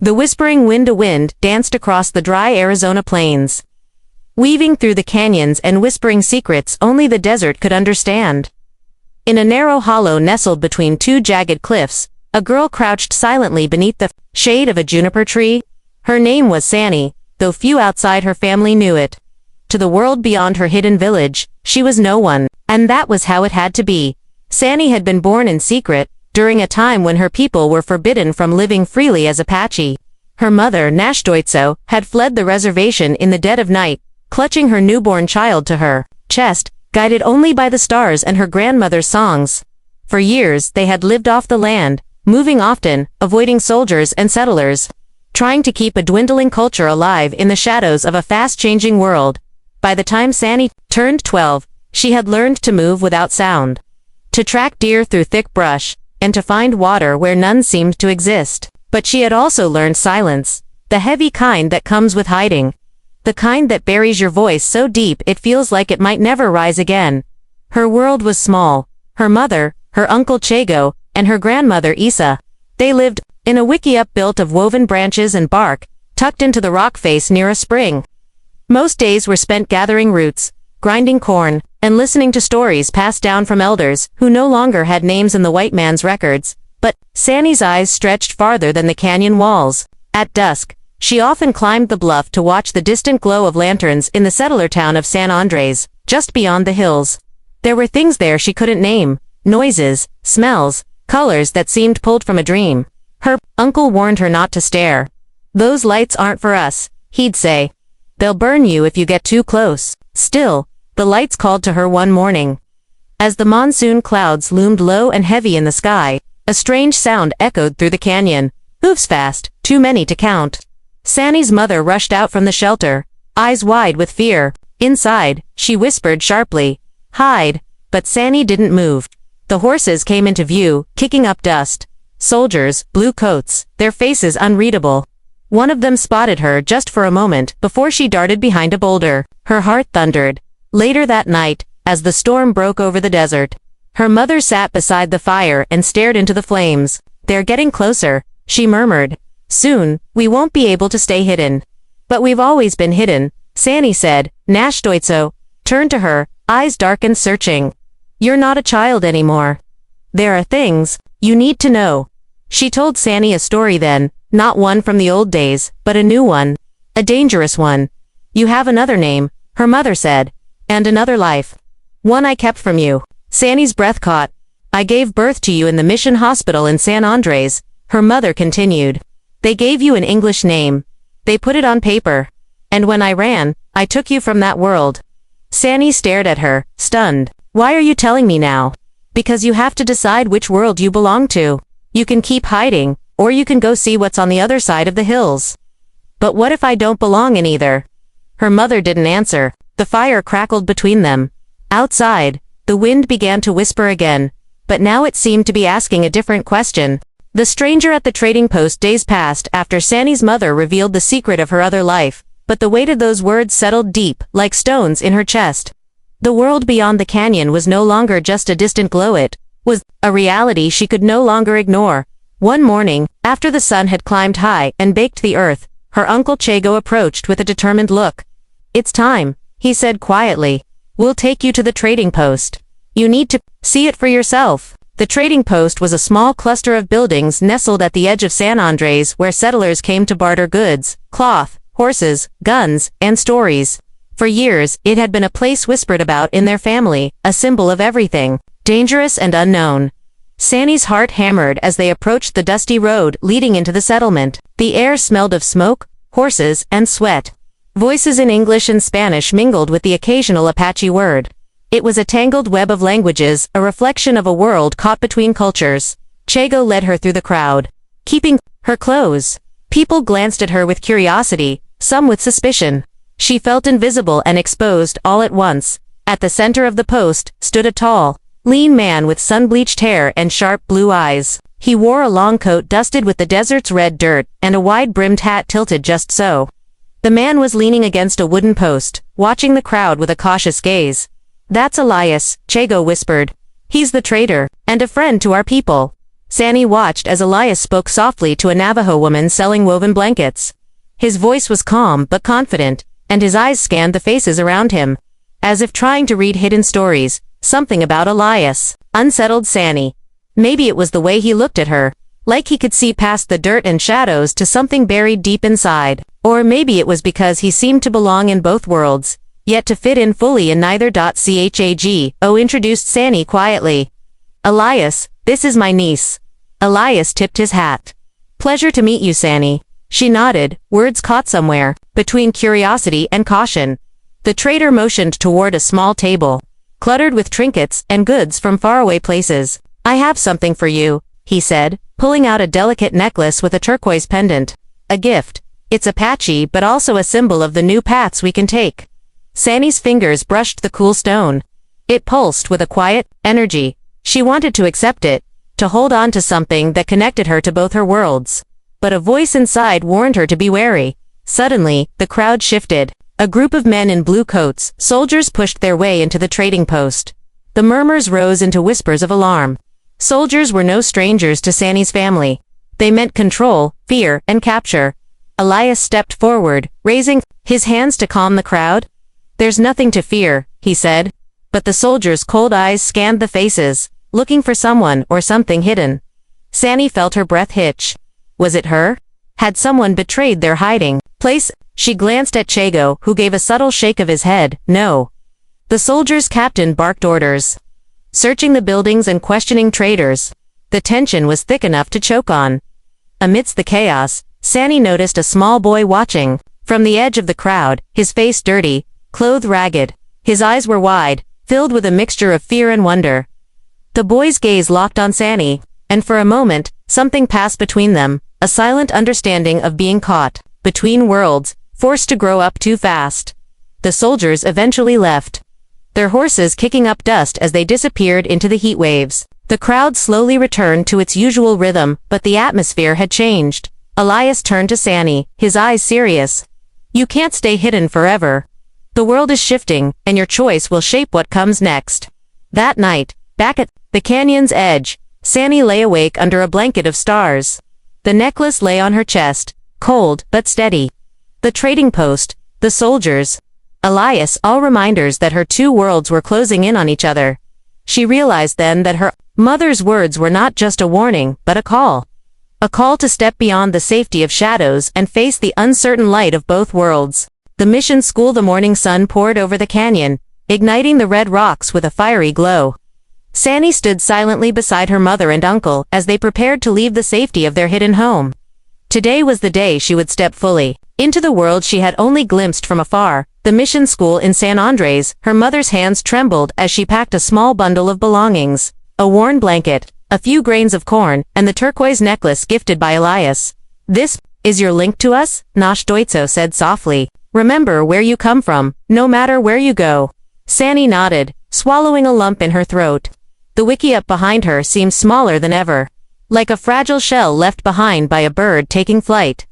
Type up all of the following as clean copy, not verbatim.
The whispering wind danced across the dry Arizona plains, weaving through the canyons and whispering secrets only the desert could understand. In a narrow hollow nestled between two jagged cliffs, a girl crouched silently beneath the shade of a juniper tree. Her name was Sanny, though few outside her family knew it. To the world beyond her hidden village, she was no one, and that was how it had to be. Sanny had been born in secret, during a time when her people were forbidden from living freely as Apache. Her mother, Nashdoitso, had fled the reservation in the dead of night, clutching her newborn child to her chest, guided only by the stars and her grandmother's songs. For years they had lived off the land, moving often, avoiding soldiers and settlers, trying to keep a dwindling culture alive in the shadows of a fast-changing world. By the time Sanny turned 12, she had learned to move without sound, to track deer through thick brush, and to find water where none seemed to exist. But she had also learned silence, the heavy kind that comes with hiding, the kind that buries your voice so deep it feels like it might never rise again. Her world was small. Her mother, her uncle Chago, and her grandmother Isa. They lived in a wickiup built of woven branches and bark, tucked into the rock face near a spring. Most days were spent gathering roots, grinding corn, and listening to stories passed down from elders who no longer had names in the white man's records. But Sanny's eyes stretched farther than the canyon walls. At dusk, she often climbed the bluff to watch the distant glow of lanterns in the settler town of San Andres, just beyond the hills. There were things there she couldn't name, noises, smells, colors that seemed pulled from a dream. Her uncle warned her not to stare. "Those lights aren't for us," he'd say. "They'll burn you if you get too close." Still, the lights called to her one morning. As the monsoon clouds loomed low and heavy in the sky, a strange sound echoed through the canyon. Hoofs fast, too many to count. Sanny's mother rushed out from the shelter, eyes wide with fear. Inside, she whispered sharply, "Hide," but Sanny didn't move. The horses came into view, kicking up dust. Soldiers, blue coats, their faces unreadable. One of them spotted her just for a moment before she darted behind a boulder. Her heart thundered. Later that night, as the storm broke over the desert, her mother sat beside the fire and stared into the flames. "They're getting closer," she murmured. "Soon, we won't be able to stay hidden." "But we've always been hidden," Sanny said. Nashdoitso turned to her, eyes dark and searching. "You're not a child anymore. There are things you need to know." She told Sanny a story then, not one from the old days, but a new one. A dangerous one. "You have another name," her mother said, "and another life. One I kept from you." Sanny's breath caught. "I gave birth to you in the mission hospital in San Andres," her mother continued. "They gave you an English name. They put it on paper. And when I ran, I took you from that world." Sanny stared at her, stunned. "Why are you telling me now?" "Because you have to decide which world you belong to. You can keep hiding, or you can go see what's on the other side of the hills." "But what if I don't belong in either?" Her mother didn't answer. The fire crackled between them. Outside, the wind began to whisper again, but now it seemed to be asking a different question. The stranger at the trading post days passed after Sanny's mother revealed the secret of her other life, but the weight of those words settled deep, like stones in her chest. The world beyond the canyon was no longer just a distant glow, it was a reality she could no longer ignore. One morning, after the sun had climbed high and baked the earth, her uncle Chago approached with a determined look. "It's time," he said quietly. "We'll take you to the trading post. You need to see it for yourself." The trading post was a small cluster of buildings nestled at the edge of San Andres where settlers came to barter goods, cloth, horses, guns, and stories. For years, it had been a place whispered about in their family, a symbol of everything dangerous and unknown. Sanny's heart hammered as they approached the dusty road leading into the settlement. The air smelled of smoke, horses, and sweat. Voices in English and Spanish mingled with the occasional Apache word. It was a tangled web of languages, a reflection of a world caught between cultures. Chago led her through the crowd, keeping her close. People glanced at her with curiosity, some with suspicion. She felt invisible and exposed all at once. At the center of the post stood a tall, lean man with sun-bleached hair and sharp blue eyes. He wore a long coat dusted with the desert's red dirt, and a wide-brimmed hat tilted just so. The man was leaning against a wooden post, watching the crowd with a cautious gaze. "That's Elias," Chago whispered. "He's the trader, and a friend to our people." Sandy watched as Elias spoke softly to a Navajo woman selling woven blankets. His voice was calm but confident, and his eyes scanned the faces around him, as if trying to read hidden stories. Something about Elias unsettled Sandy. Maybe it was the way he looked at her, like he could see past the dirt and shadows to something buried deep inside. Or maybe it was because he seemed to belong in both worlds, yet to fit in fully in neither. Chago introduced Sandy quietly. Elias, this is my niece. Elias tipped his hat. Pleasure to meet you, Sandy. She nodded, words caught somewhere, between curiosity and caution. The trader motioned toward a small table, cluttered with trinkets and goods from faraway places. I have something for you, he said, pulling out a delicate necklace with a turquoise pendant. A gift. It's Apache but also a symbol of the new paths we can take. Sandy's fingers brushed the cool stone. It pulsed with a quiet energy. She wanted to accept it, to hold on to something that connected her to both her worlds. But a voice inside warned her to be wary. Suddenly, the crowd shifted. A group of men in blue coats, soldiers, pushed their way into the trading post. The murmurs rose into whispers of alarm. Soldiers were no strangers to Sandy's family. They meant control, fear, and capture. Elias stepped forward, raising his hands to calm the crowd. There's nothing to fear, he said. But the soldiers' cold eyes scanned the faces, looking for someone or something hidden. Sandy felt her breath hitch. Was it her? Had someone betrayed their hiding place? She glanced at Chago, who gave a subtle shake of his head. No. The soldiers' captain barked orders, searching the buildings and questioning traders. The tension was thick enough to choke on. Amidst the chaos, Sandy noticed a small boy watching. From the edge of the crowd, his face dirty, clothed ragged. His eyes were wide, filled with a mixture of fear and wonder. The boy's gaze locked on Sandy, and for a moment, something passed between them, a silent understanding of being caught between worlds, forced to grow up too fast. The soldiers eventually left, their horses kicking up dust as they disappeared into the heat waves. The crowd slowly returned to its usual rhythm, but the atmosphere had changed. Elias turned to Sandy, his eyes serious. You can't stay hidden forever. The world is shifting, and your choice will shape what comes next. That night, back at the canyon's edge, Sandy lay awake under a blanket of stars. The necklace lay on her chest, cold but steady. The trading post, the soldiers, Elias, all reminders that her two worlds were closing in on each other. She realized then that her mother's words were not just a warning, but a call. A call to step beyond the safety of shadows and face the uncertain light of both worlds. The mission school. The morning sun poured over the canyon, igniting the red rocks with a fiery glow. Sandy stood silently beside her mother and uncle as they prepared to leave the safety of their hidden home. Today was the day she would step fully into the world she had only glimpsed from afar. The mission school in San Andres. Her mother's hands trembled as she packed a small bundle of belongings, a worn blanket, a few grains of corn, and the turquoise necklace gifted by Elias. This is your link to us, Nash Doitso said softly. Remember where you come from, no matter where you go. Sandy nodded, swallowing a lump in her throat. The wiki up behind her seemed smaller than ever, like a fragile shell left behind by a bird taking flight.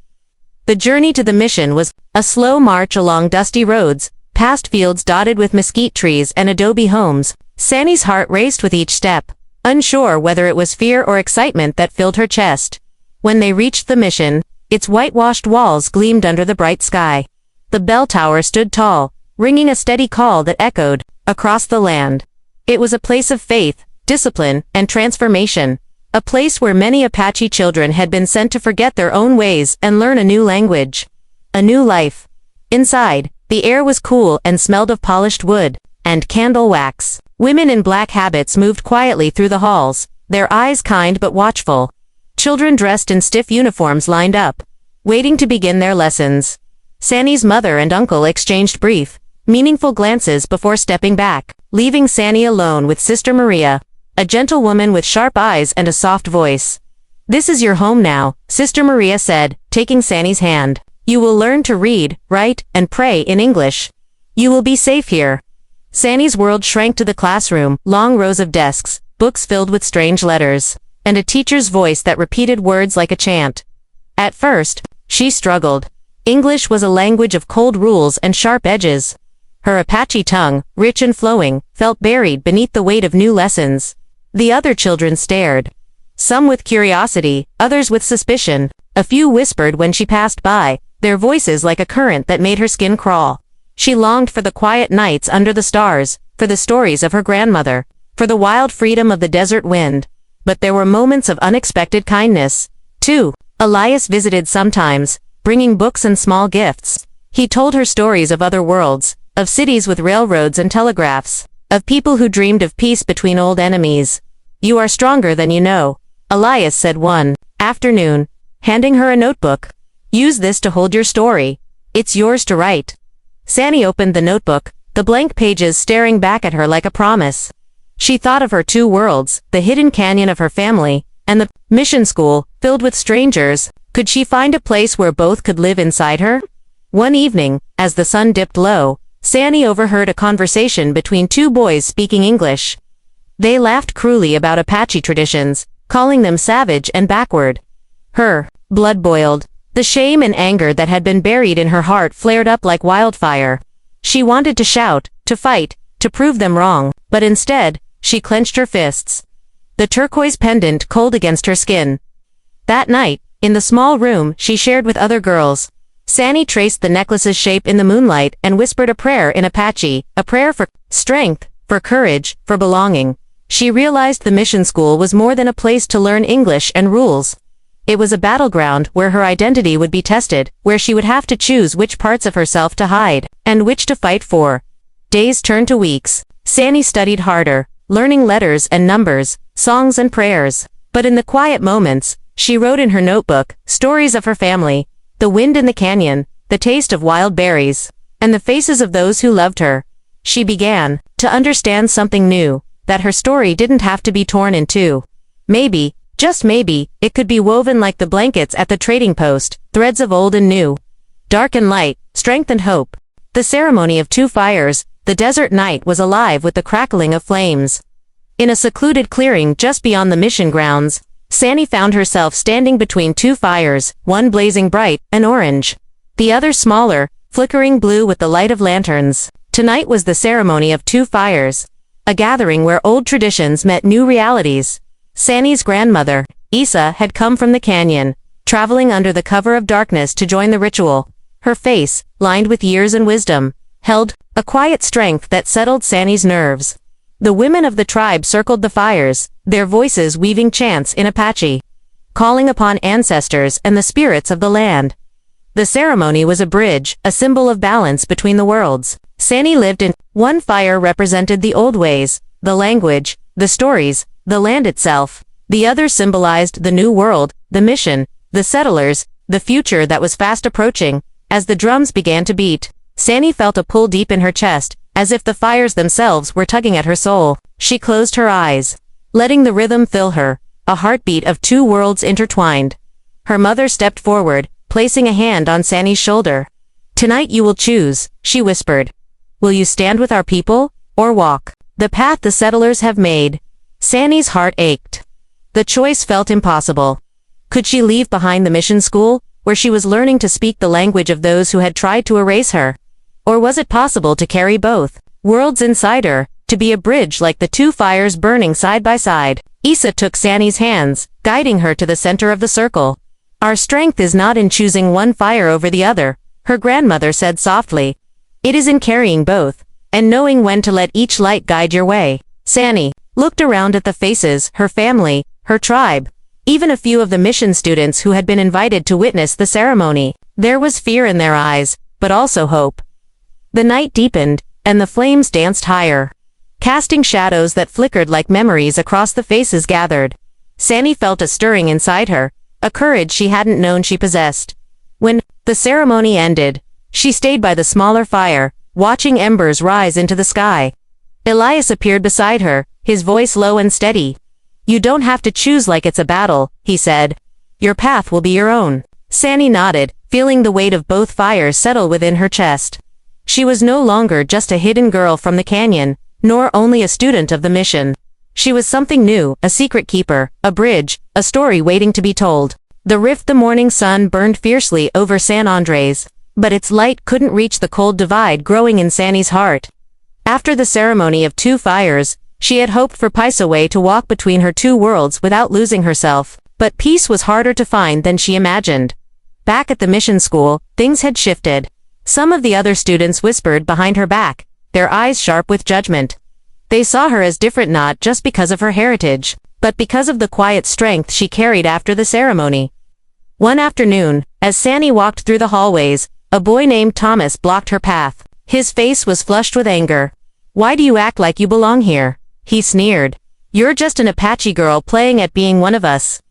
The journey to the mission was a slow march along dusty roads, past fields dotted with mesquite trees and adobe homes. Sandy's heart raced with each step, unsure whether it was fear or excitement that filled her chest. When they reached the mission, its whitewashed walls gleamed under the bright sky. The bell tower stood tall, ringing a steady call that echoed across the land. It was a place of faith, discipline, and transformation. A place where many Apache children had been sent to forget their own ways and learn a new language. A new life. Inside, the air was cool and smelled of polished wood and candle wax. Women in black habits moved quietly through the halls, their eyes kind but watchful. Children dressed in stiff uniforms lined up, waiting to begin their lessons. Sandy's mother and uncle exchanged brief, meaningful glances before stepping back, leaving Sandy alone with Sister Maria, a gentle woman with sharp eyes and a soft voice. This is your home now, Sister Maria said, taking Sandy's hand. You will learn to read, write, and pray in English. You will be safe here. Sandy's world shrank to the classroom, long rows of desks, books filled with strange letters, and a teacher's voice that repeated words like a chant. At first, she struggled. English was a language of cold rules and sharp edges. Her Apache tongue, rich and flowing, felt buried beneath the weight of new lessons. The other children stared, Some with curiosity, others with suspicion. A few whispered when she passed by, their voices like a current that made her skin crawl. She longed for the quiet nights under the stars, for the stories of her grandmother, for the wild freedom of the desert wind. But there were moments of unexpected kindness, too. Elias visited sometimes, bringing books and small gifts. He told her stories of other worlds, of cities with railroads and telegraphs, of people who dreamed of peace between old enemies. "You are stronger than you know," Elias said one afternoon, handing her a notebook. "Use this to hold your story. It's yours to write." Sandy opened the notebook, the blank pages staring back at her like a promise. She thought of her two worlds, the hidden canyon of her family, and the mission school, filled with strangers. Could she find a place where both could live inside her? One evening, as the sun dipped low, Sandy overheard a conversation between two boys speaking English. They laughed cruelly about Apache traditions, calling them savage and backward. Her blood boiled. The shame and anger that had been buried in her heart flared up like wildfire. She wanted to shout, to fight, to prove them wrong, but instead, she clenched her fists. The turquoise pendant cold against her skin. That night, in the small room she shared with other girls, Sandy traced the necklace's shape in the moonlight and whispered a prayer in Apache, a prayer for strength, for courage, for belonging. She realized the mission school was more than a place to learn English and rules. It was a battleground where her identity would be tested, where she would have to choose which parts of herself to hide, and which to fight for. Days turned to weeks. Sandy studied harder, learning letters and numbers, songs and prayers. But in the quiet moments, she wrote in her notebook stories of her family, the wind in the canyon, the taste of wild berries, and the faces of those who loved her. She began to understand something new, that her story didn't have to be torn in two. Maybe, just maybe, it could be woven like the blankets at the trading post, threads of old and new. Dark and light, strength and hope. The ceremony of two fires, the desert night was alive with the crackling of flames. In a secluded clearing just beyond the mission grounds, Sandy found herself standing between two fires, one blazing bright, and orange. The other smaller, flickering blue with the light of lanterns. Tonight was the ceremony of two fires. A gathering where old traditions met new realities. Sandy's grandmother, Isa, had come from the canyon, traveling under the cover of darkness to join the ritual. Her face, lined with years and wisdom, held a quiet strength that settled Sandy's nerves. The women of the tribe circled the fires, their voices weaving chants in Apache, calling upon ancestors and the spirits of the land. The ceremony was a bridge, a symbol of balance between the worlds. Sandy lived in one fire represented the old ways, the language, the stories, the land itself. The other symbolized the new world, the mission, the settlers, the future that was fast approaching. As the drums began to beat, Sandy felt a pull deep in her chest, as if the fires themselves were tugging at her soul. She closed her eyes, letting the rhythm fill her, a heartbeat of two worlds intertwined. Her mother stepped forward, placing a hand on Sandy's shoulder. "Tonight you will choose," she whispered. "Will you stand with our people, or walk the path the settlers have made?" Sandy's heart ached. The choice felt impossible. Could she leave behind the mission school, where she was learning to speak the language of those who had tried to erase her? Or was it possible to carry both worlds inside her, to be a bridge like the two fires burning side by side? Isa took Sandy's hands, guiding her to the center of the circle. "Our strength is not in choosing one fire over the other," her grandmother said softly. "It is in carrying both, and knowing when to let each light guide your way." Sandy looked around at the faces, her family, her tribe, even a few of the mission students who had been invited to witness the ceremony. There was fear in their eyes, but also hope. The night deepened, and the flames danced higher, casting shadows that flickered like memories across the faces gathered. Sandy felt a stirring inside her, a courage she hadn't known she possessed. When the ceremony ended, she stayed by the smaller fire, watching embers rise into the sky. Elias appeared beside her, his voice low and steady. "You don't have to choose like it's a battle," he said. "Your path will be your own." Sandy nodded, feeling the weight of both fires settle within her chest. She was no longer just a hidden girl from the canyon, nor only a student of the mission. She was something new, a secret keeper, a bridge, a story waiting to be told. The rift the morning sun burned fiercely over San Andres, but its light couldn't reach the cold divide growing in Sandy's heart. After the ceremony of two fires, She had hoped for peace, a way to walk between her two worlds without losing herself, but peace was harder to find than she imagined. Back at the mission school, things had shifted. Some of the other students whispered behind her back, their eyes sharp with judgment. They saw her as different, not just because of her heritage, but because of the quiet strength she carried after the ceremony. One afternoon, as Sandy walked through the hallways, a boy named Thomas blocked her path. His face was flushed with anger. "Why do you act like you belong here?" he sneered. "You're just an Apache girl playing at being one of us."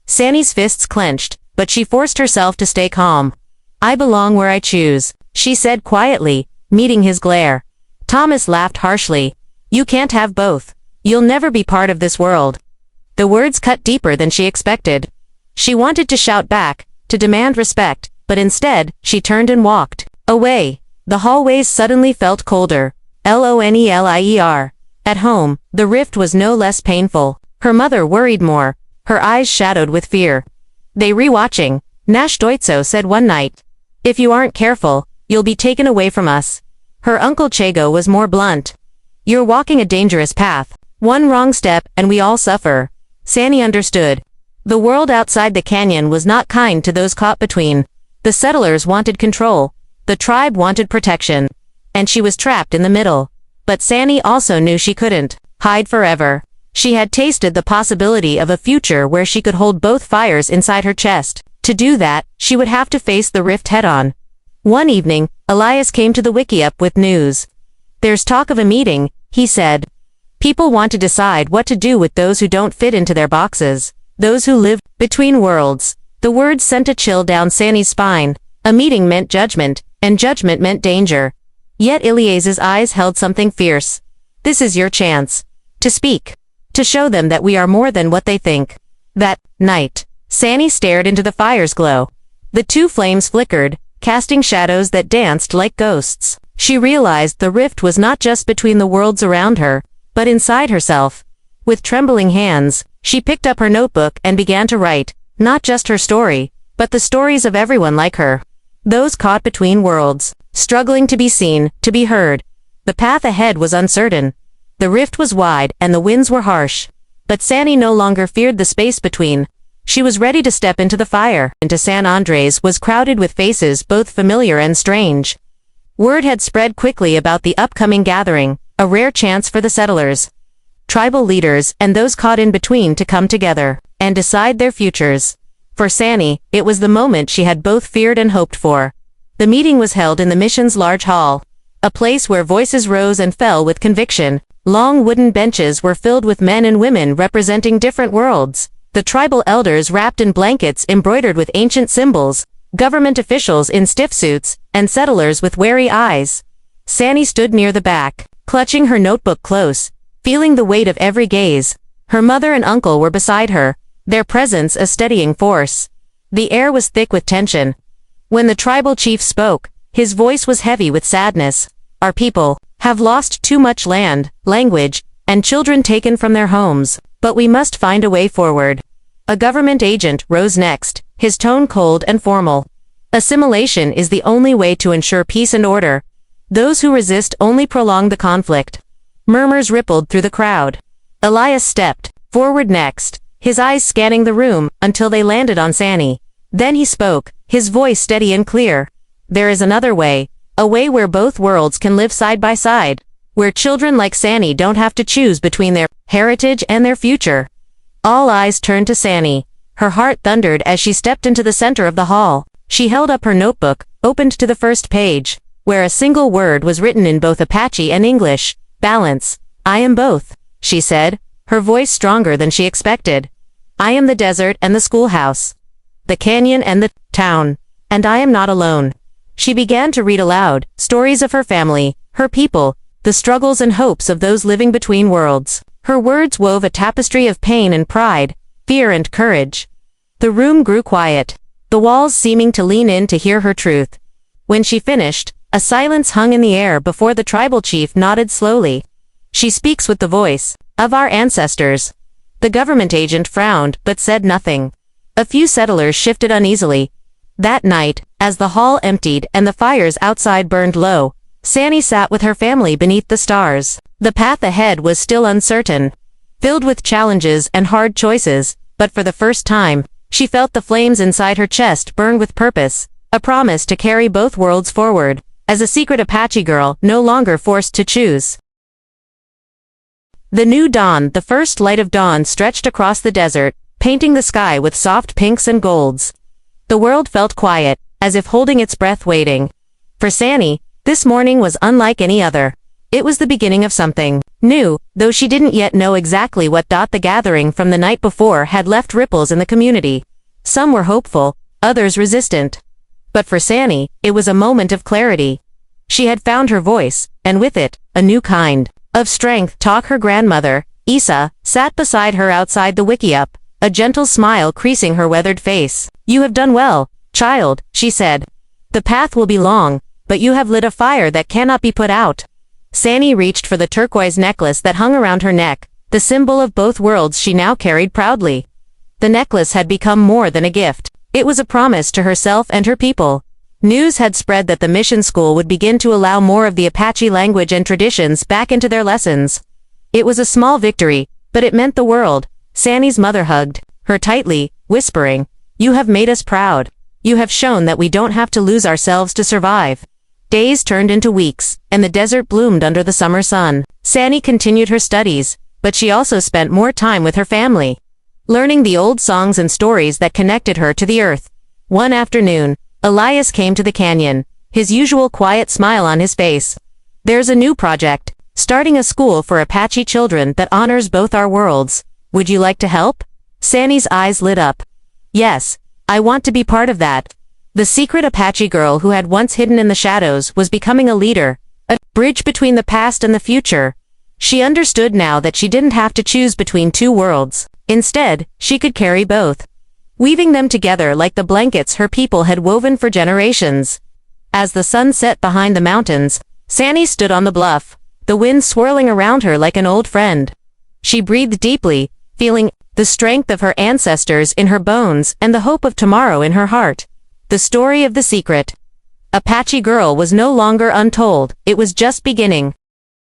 Sandy's fists clenched, but she forced herself to stay calm. "I belong where I choose," she said quietly, meeting his glare. Thomas laughed harshly. "You can't have both. You'll never be part of this world." The words cut deeper than she expected. She wanted to shout back, to demand respect, but instead, she turned and walked away. The hallways suddenly felt colder. Lonelier. At home, the rift was no less painful. Her mother worried more, her eyes shadowed with fear. "They rewatching," Nash Doitso said one night. "If you aren't careful, you'll be taken away from us." Her uncle Chago was more blunt. "You're walking a dangerous path. One wrong step and we all suffer." Sandy understood. The world outside the canyon was not kind to those caught between. The settlers wanted control. The tribe wanted protection. And she was trapped in the middle. But Sandy also knew she couldn't hide forever. She had tasted the possibility of a future where she could hold both fires inside her chest. To do that, she would have to face the rift head-on. One evening, Elias came to the wiki-up with news. "There's talk of a meeting," he said. "People want to decide what to do with those who don't fit into their boxes. Those who live between worlds." The words sent a chill down Sandy's spine. A meeting meant judgment, and judgment meant danger. Yet Elias's eyes held something fierce. "This is your chance. To speak. To show them that we are more than what they think." That night, Sandy stared into the fire's glow. The two flames flickered, casting shadows that danced like ghosts. She realized the rift was not just between the worlds around her, but inside herself. With trembling hands, she picked up her notebook and began to write, not just her story, but the stories of everyone like her. Those caught between worlds, struggling to be seen, to be heard. The path ahead was uncertain. The rift was wide and the winds were harsh. But Sandy no longer feared the space between. She was ready to step into the fire. Into San Andres was crowded with faces both familiar and strange. Word had spread quickly about the upcoming gathering, a rare chance for the settlers, tribal leaders, and those caught in between to come together and decide their futures. For Sandy, it was the moment she had both feared and hoped for. The meeting was held in the mission's large hall, a place where voices rose and fell with conviction. Long wooden benches were filled with men and women representing different worlds. The tribal elders wrapped in blankets embroidered with ancient symbols, government officials in stiff suits, and settlers with wary eyes. Sandy stood near the back, clutching her notebook close, feeling the weight of every gaze. Her mother and uncle were beside her, their presence a steadying force. The air was thick with tension. When the tribal chief spoke, his voice was heavy with sadness. "Our people have lost too much land, language, and children taken from their homes, but we must find a way forward." A government agent rose next, his tone cold and formal. "Assimilation is the only way to ensure peace and order. Those who resist only prolong the conflict." Murmurs rippled through the crowd. Elias stepped forward next, his eyes scanning the room until they landed on Sandy. Then he spoke, his voice steady and clear. "There is another way. A way where both worlds can live side by side, where children like Sandy don't have to choose between their heritage and their future." All eyes turned to Sandy. Her heart thundered as she stepped into the center of the hall. She held up her notebook, opened to the first page, where a single word was written in both Apache and English. "Balance. I am both," she said, her voice stronger than she expected. "I am the desert and the schoolhouse, the canyon and the town, and I am not alone." She began to read aloud, stories of her family, her people, the struggles and hopes of those living between worlds. Her words wove a tapestry of pain and pride, fear and courage. The room grew quiet, the walls seeming to lean in to hear her truth. When she finished, a silence hung in the air before the tribal chief nodded slowly. "She speaks with the voice of our ancestors." The government agent frowned but said nothing. A few settlers shifted uneasily. That night, as the hall emptied and the fires outside burned low, Sandy sat with her family beneath the stars. The path ahead was still uncertain, filled with challenges and hard choices, but for the first time, she felt the flames inside her chest burn with purpose, a promise to carry both worlds forward, as a secret Apache girl no longer forced to choose. The new dawn, the first light of dawn stretched across the desert, painting the sky with soft pinks and golds. The world felt quiet, as if holding its breath waiting. For Sandy, this morning was unlike any other. It was the beginning of something new, though she didn't yet know exactly what. The gathering from the night before had left ripples in the community. Some were hopeful, others resistant. But for Sandy, it was a moment of clarity. She had found her voice, and with it, a new kind of strength. Her grandmother, Isa, sat beside her outside the wickiup, a gentle smile creasing her weathered face. "You have done well, child," she said. "The path will be long, but you have lit a fire that cannot be put out." Sandy reached for the turquoise necklace that hung around her neck, the symbol of both worlds she now carried proudly. The necklace had become more than a gift. It was a promise to herself and her people. News had spread that the mission school would begin to allow more of the Apache language and traditions back into their lessons. It was a small victory, but it meant the world. Sandy's mother hugged her tightly, whispering, "You have made us proud. You have shown that we don't have to lose ourselves to survive." Days turned into weeks, and the desert bloomed under the summer sun. Sandy continued her studies, but she also spent more time with her family, learning the old songs and stories that connected her to the earth. One afternoon, Elias came to the canyon, his usual quiet smile on his face. "There's a new project, starting a school for Apache children that honors both our worlds. Would you like to help?" Sandy's eyes lit up. "Yes, I want to be part of that." The secret Apache girl who had once hidden in the shadows was becoming a leader, a bridge between the past and the future. She understood now that she didn't have to choose between two worlds. Instead, she could carry both, weaving them together like the blankets her people had woven for generations. As the sun set behind the mountains, Sandy stood on the bluff, the wind swirling around her like an old friend. She breathed deeply, feeling the strength of her ancestors in her bones and the hope of tomorrow in her heart. The story of the secret Apache girl was no longer untold, it was just beginning.